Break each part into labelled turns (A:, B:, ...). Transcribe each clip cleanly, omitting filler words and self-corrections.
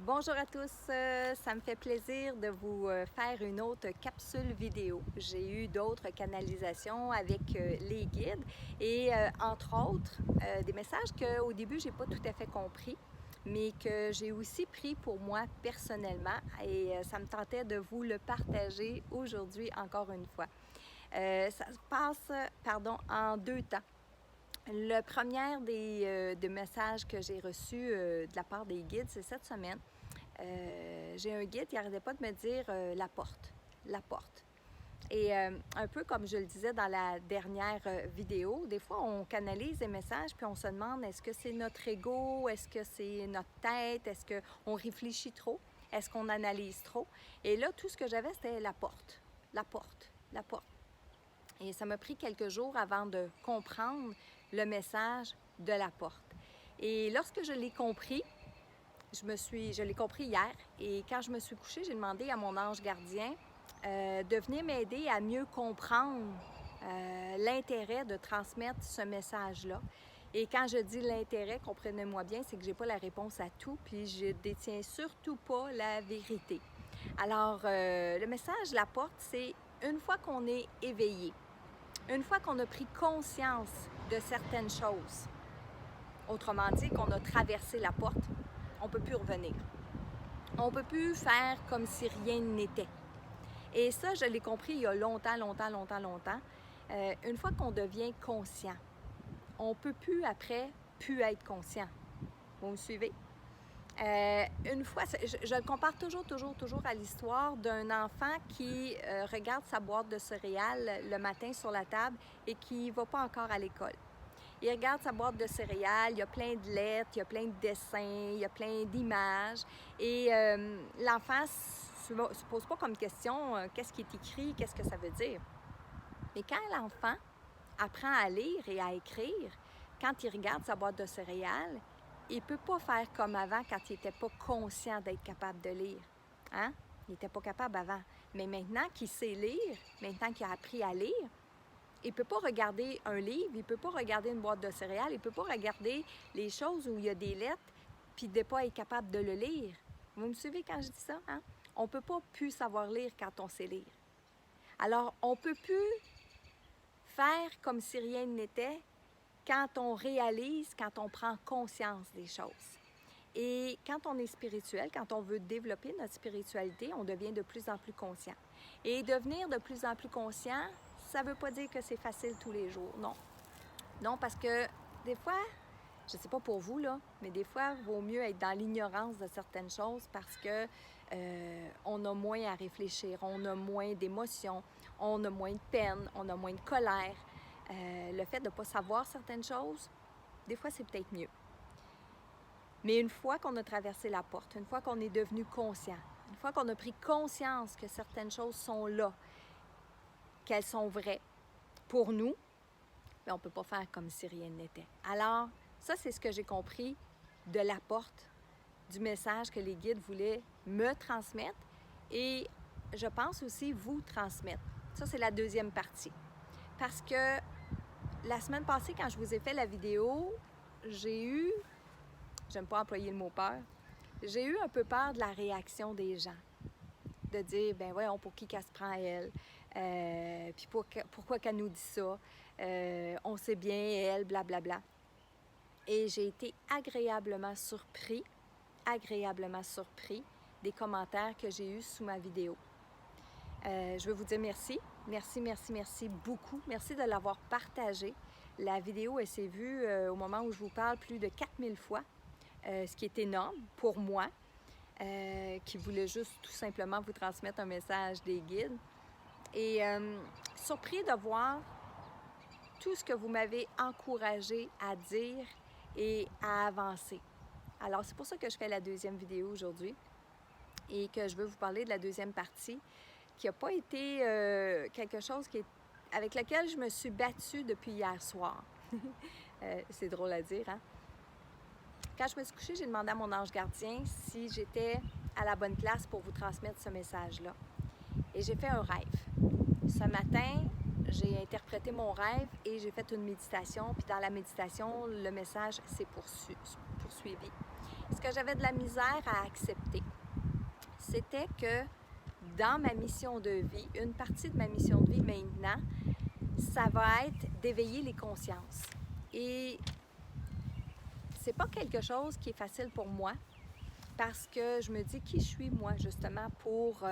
A: Bonjour à tous, ça me fait plaisir de vous faire une autre capsule vidéo. J'ai eu d'autres canalisations avec les guides et entre autres des messages qu'au début j'ai pas tout à fait compris, mais que j'ai aussi pris pour moi personnellement et ça me tentait de vous le partager aujourd'hui encore une fois. Ça se passe, en deux temps. Le premier des messages que j'ai reçus de la part des guides, c'est cette semaine. J'ai un guide qui n'arrêtait pas de me dire la porte, la porte. Et un peu comme je le disais dans la dernière vidéo, des fois on canalise des messages puis on se demande est-ce que c'est notre ego, est-ce que c'est notre tête, est-ce qu'on réfléchit trop, est-ce qu'on analyse trop. Et là, tout ce que j'avais, c'était la porte, la porte, la porte. Et ça m'a pris quelques jours avant de comprendre le message de la porte. Et lorsque je l'ai compris, je l'ai compris hier et quand je me suis couchée, j'ai demandé à mon ange gardien de venir m'aider à mieux comprendre l'intérêt de transmettre ce message-là. Et quand je dis l'intérêt, comprenez-moi bien, c'est que je n'ai pas la réponse à tout, puis je détiens surtout pas la vérité. Alors, le message, la porte, c'est une fois qu'on est éveillé, une fois qu'on a pris conscience de certaines choses, autrement dit, qu'on a traversé la porte, on ne peut plus revenir. On ne peut plus faire comme si rien n'était. Et ça, je l'ai compris il y a longtemps. Une fois qu'on devient conscient, on ne peut plus après plus être conscient. Vous me suivez? Une fois, je le compare toujours à l'histoire d'un enfant qui regarde sa boîte de céréales le matin sur la table et qui ne va pas encore à l'école. Il regarde sa boîte de céréales, il y a plein de lettres, il y a plein de dessins, il y a plein d'images. Et l'enfant ne se pose pas comme question qu'est-ce qui est écrit, qu'est-ce que ça veut dire. Mais quand l'enfant apprend à lire et à écrire, quand il regarde sa boîte de céréales, il ne peut pas faire comme avant quand il n'était pas conscient d'être capable de lire. Hein? Il n'était pas capable avant. Mais maintenant qu'il sait lire, maintenant qu'il a appris à lire, il ne peut pas regarder un livre, il ne peut pas regarder une boîte de céréales, il ne peut pas regarder les choses où il y a des lettres puis de ne pas être capable de le lire. Vous me suivez quand je dis ça? Hein? On ne peut pas plus savoir lire quand on sait lire. Alors, on ne peut plus faire comme si rien n'était quand on réalise, quand on prend conscience des choses. Et quand on est spirituel, quand on veut développer notre spiritualité, on devient de plus en plus conscient. Et devenir de plus en plus conscient, ça ne veut pas dire que c'est facile tous les jours, non. Non, parce que des fois, je ne sais pas pour vous, là, mais des fois, il vaut mieux être dans l'ignorance de certaines choses parce que on a moins à réfléchir, on a moins d'émotions, on a moins de peine, on a moins de colère. Le fait de ne pas savoir certaines choses, des fois, c'est peut-être mieux. Mais une fois qu'on a traversé la porte, une fois qu'on est devenu conscient, une fois qu'on a pris conscience que certaines choses sont là, qu'elles sont vraies pour nous, bien, on ne peut pas faire comme si rien n'était. Alors, ça, c'est ce que j'ai compris de la porte, du message que les guides voulaient me transmettre et je pense aussi vous transmettre. Ça, c'est la deuxième partie. Parce que la semaine passée, quand je vous ai fait la vidéo, j'ai eu, j'aime pas employer le mot peur, j'ai eu un peu peur de la réaction des gens. De dire, ben voyons, pour qui qu'elle se prend elle, puis pourquoi qu'elle nous dit ça, on sait bien elle, blablabla. Et j'ai été agréablement surpris des commentaires que j'ai eus sous ma vidéo. Je veux vous dire merci beaucoup. Merci de l'avoir partagée. La vidéo, elle s'est vue au moment où je vous parle plus de 4000 fois, ce qui est énorme pour moi. Qui voulait juste tout simplement vous transmettre un message des guides. Et surpris de voir tout ce que vous m'avez encouragé à dire et à avancer. Alors, c'est pour ça que je fais la deuxième vidéo aujourd'hui et que je veux vous parler de la deuxième partie qui n'a pas été quelque chose avec lequel je me suis battue depuis hier soir. C'est drôle à dire, hein? Quand je me suis couchée, j'ai demandé à mon ange gardien si j'étais à la bonne place pour vous transmettre ce message-là. Et j'ai fait un rêve. Ce matin, j'ai interprété mon rêve et j'ai fait une méditation. Puis dans la méditation, le message s'est poursuivi. ce que j'avais de la misère à accepter, c'était que dans ma mission de vie, une partie de ma mission de vie maintenant, ça va être d'éveiller les consciences. Et c'est pas quelque chose qui est facile pour moi parce que je me dis qui je suis moi justement pour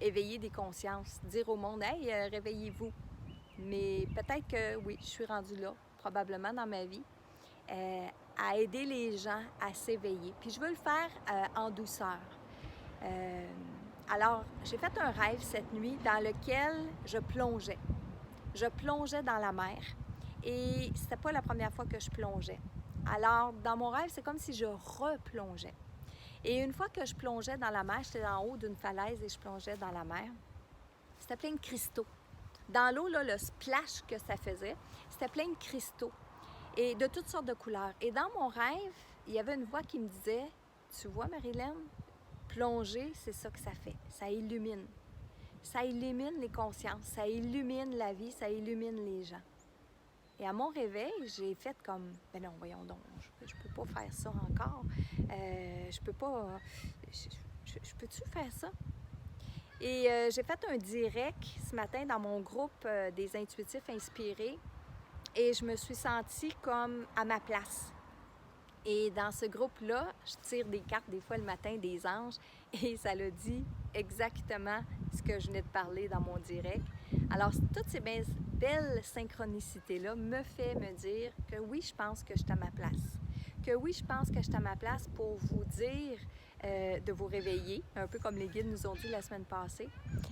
A: éveiller des consciences, dire au monde « Hey, réveillez-vous ». Mais peut-être que oui, je suis rendue là, probablement dans ma vie, à aider les gens à s'éveiller. Puis je veux le faire en douceur. Alors, j'ai fait un rêve cette nuit dans lequel je plongeais. Je plongeais dans la mer et c'était pas la première fois que je plongeais. Alors, dans mon rêve, c'est comme si je replongeais. Et une fois que je plongeais dans la mer, j'étais en haut d'une falaise et je plongeais dans la mer, c'était plein de cristaux. Dans l'eau, là, le splash que ça faisait, c'était plein de cristaux et de toutes sortes de couleurs. Et dans mon rêve, il y avait une voix qui me disait « Tu vois, Marilyn, plonger, c'est ça que ça fait. Ça illumine. Ça illumine les consciences, ça illumine la vie, ça illumine les gens. » Et à mon réveil, j'ai fait comme « Ben non, voyons donc, je peux pas faire ça encore. Je peux pas... Je peux-tu faire ça? » Et j'ai fait un direct ce matin dans mon groupe des intuitifs inspirés et je me suis sentie comme à ma place. Et dans ce groupe-là, je tire des cartes des fois le matin des anges et ça l'a dit exactement ce que je venais de parler dans mon direct. Alors, toutes ces belles synchronicités-là me fait me dire que oui, je pense que je suis à ma place. Que oui, je pense que je suis à ma place pour vous dire de vous réveiller, un peu comme les guides nous ont dit la semaine passée,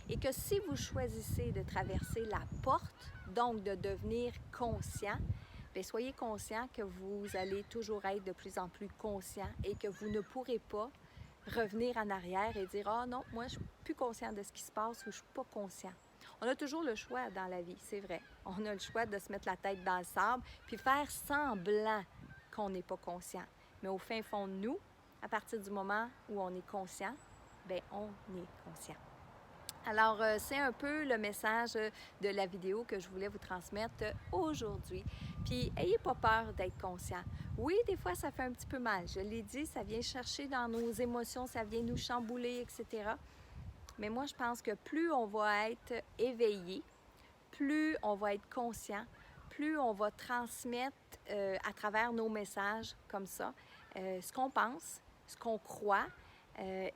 A: et que si vous choisissez de traverser la porte, donc de devenir conscient, bien, soyez conscient que vous allez toujours être de plus en plus conscient et que vous ne pourrez pas revenir en arrière et dire « Ah non, moi, je ne suis plus conscient de ce qui se passe ou je ne suis pas conscient. » On a toujours le choix dans la vie, c'est vrai. On a le choix de se mettre la tête dans le sable puis faire semblant qu'on n'est pas conscient. Mais au fin fond de nous, à partir du moment où on est conscient, bien, on est conscient. Alors, c'est un peu le message de la vidéo que je voulais vous transmettre aujourd'hui. Puis, ayez pas peur d'être conscient. Oui, des fois, ça fait un petit peu mal. Je l'ai dit, ça vient chercher dans nos émotions, ça vient nous chambouler, etc. Mais moi, je pense que plus on va être éveillé, plus on va être conscient, plus on va transmettre à travers nos messages comme ça, ce qu'on pense, ce qu'on croit,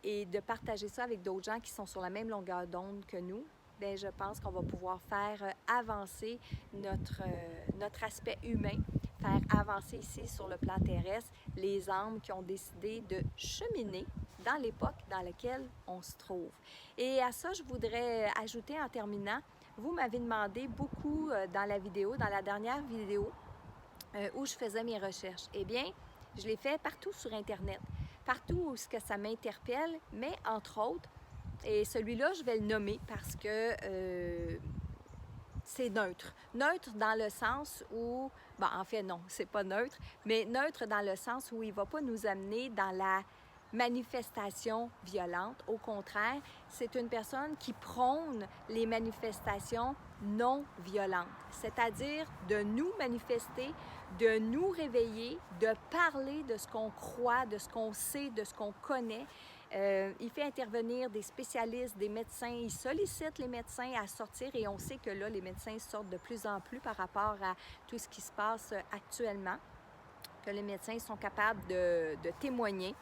A: et de partager ça avec d'autres gens qui sont sur la même longueur d'onde que nous, bien, je pense qu'on va pouvoir faire avancer notre aspect humain, faire avancer ici sur le plan terrestre les âmes qui ont décidé de cheminer dans l'époque dans laquelle on se trouve. Et à ça, je voudrais ajouter en terminant, vous m'avez demandé beaucoup dans la vidéo, dans la dernière vidéo, où je faisais mes recherches. Eh bien, je l'ai fait partout sur Internet, partout où ça m'interpelle, mais entre autres, et celui-là, je vais le nommer parce que c'est neutre. Neutre dans le sens où, bon, en fait, non, c'est pas neutre, mais neutre dans le sens où il ne va pas nous amener dans la manifestation violente. Au contraire, c'est une personne qui prône les manifestations non violentes, c'est-à-dire de nous manifester, de nous réveiller, de parler de ce qu'on croit, de ce qu'on sait, de ce qu'on connaît. Il fait intervenir des spécialistes, des médecins, il sollicite les médecins à sortir et on sait que là, les médecins sortent de plus en plus par rapport à tout ce qui se passe actuellement, que les médecins sont capables de témoigner,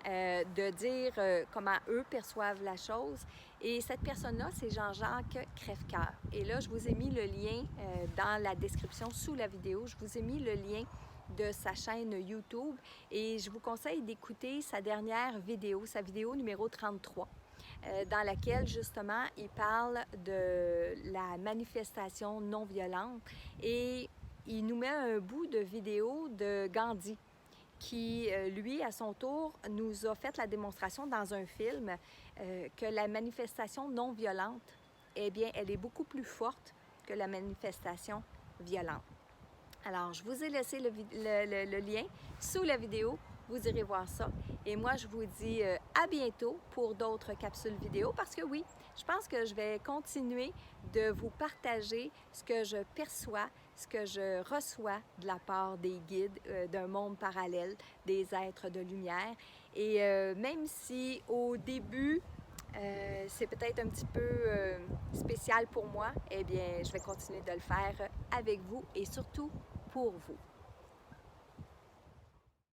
A: de dire comment eux perçoivent la chose. Et cette personne-là, c'est Jean-Jacques Crèvecoeur. Et là, je vous ai mis le lien dans la description sous la vidéo. Je vous ai mis le lien de sa chaîne YouTube et je vous conseille d'écouter sa dernière vidéo, sa vidéo numéro 33, dans laquelle justement il parle de la manifestation non violente et il nous met un bout de vidéo de Gandhi qui, lui, à son tour, nous a fait la démonstration dans un film que la manifestation non violente, eh bien, elle est beaucoup plus forte que la manifestation violente. Alors, je vous ai laissé le lien sous la vidéo. Vous irez voir ça. Et moi, je vous dis à bientôt pour d'autres capsules vidéo parce que oui, je pense que je vais continuer de vous partager ce que je perçois, ce que je reçois de la part des guides d'un monde parallèle, des êtres de lumière. Et même si au début, c'est peut-être un petit peu spécial pour moi, eh bien, je vais continuer de le faire avec vous et surtout pour vous.